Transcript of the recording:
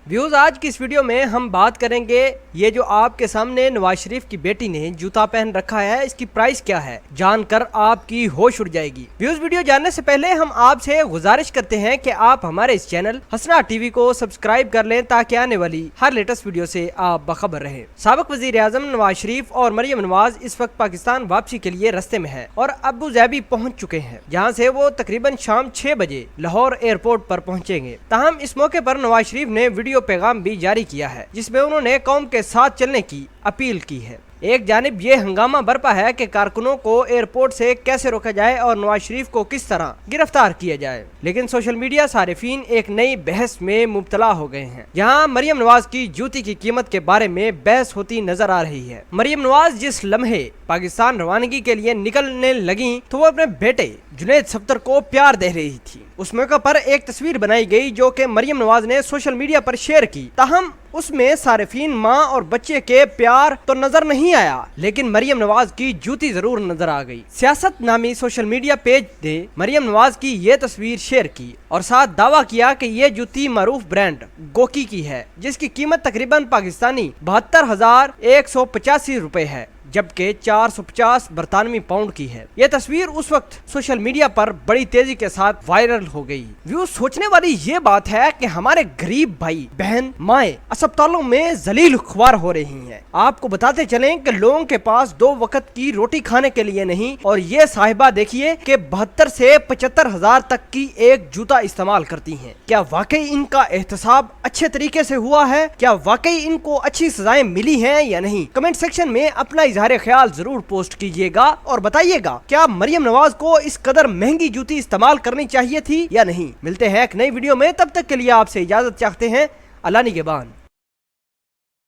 Views आज की इस वीडियो में हम बात करेंगे ये जो आपके सामने नवाज शरीफ की बेटी ने जूता पहन रखा है, इसकी प्राइस क्या है, जानकर आपकी होश उड़ जाएगी। व्यूज वीडियो जानने से पहले हम आपसे गुजारिश करते हैं कि आप हमारे इस चैनल हसना टीवी को सब्सक्राइब कर लें ताकि आने वाली हर लेटेस्ट वीडियो से आप बखबर रहें। साबिक वजीर आजम नवाज शरीफ और मरियम नवाज इस वक्त पाकिस्तान वापसी के लिए रास्ते में है और अबू धाबी पहुंच चुके हैं, जहां से वो तकरीबन शाम 6 बजे लाहौर एयरपोर्ट पर पहुंचेंगे। ताहम इस मौके पर नवाज शरीफ ने वीडियो पैगाम भी जारी किया है, जिसमें उन्होंने कौम के साथ चलने की अपील की है। एक जानिब ये हंगामा बरपा है कि कारकुनों को एयरपोर्ट से कैसे रोका जाए और नवाज शरीफ को किस तरह गिरफ्तार किया जाए, लेकिन सोशल मीडिया सारिफीन एक नई बहस में मुब्तला हो गए हैं, जहां मरियम नवाज की जूती की कीमत के बारे में बहस होती नजर आ रही है। मरियम नवाज जिस लम्हे पाकिस्तान रवानगी के लिए निकलने लगी तो वो अपने बेटे जुनैद सफदर को प्यार दे रही थी। उस मौके पर एक तस्वीर बनाई गई जो कि मरियम नवाज ने सोशल मीडिया पर शेयर की। ताहम उसमें सारिफीन माँ और बच्चे के प्यार तो नजर नहीं आया, लेकिन मरियम नवाज की जूती जरूर नजर आ गई। सियासत नामी सोशल मीडिया पेज ने मरियम नवाज की ये तस्वीर शेयर की और साथ दावा किया कि ये जूती मारूफ ब्रांड गोकी की है, जिसकी कीमत तकरीबन पाकिस्तानी 72,185 रुपए है, जबकि 450 बरतानवी पाउंड की है। यह तस्वीर उस वक्त सोशल मीडिया पर बड़ी तेजी के साथ वायरल हो गई। व्यूज सोचने वाली ये बात है कि हमारे गरीब भाई बहन माएं अस्पतालों में जलील खुआर हो रही हैं। आपको बताते चलें कि लोगों के पास 2 वक्त की रोटी खाने के लिए नहीं, और ये साहिबा देखिए कि 72 से 75 हजार तक की एक जूता इस्तेमाल करती हैं। क्या वाकई इनका एहतसाब अच्छे तरीके से हुआ है? क्या वाकई इनको अच्छी सजाएं मिली हैं या नहीं? कमेंट सेक्शन में अपना इजहार ख्याल जरूर पोस्ट कीजिएगा और बताइएगा क्या मरियम नवाज को इस कदर महंगी जूती इस्तेमाल करनी चाहिए थी या नहीं। मिलते हैं एक नई वीडियो में, तब तक के लिए आपसे इजाजत चाहते हैं। अल्लाह निगहबान।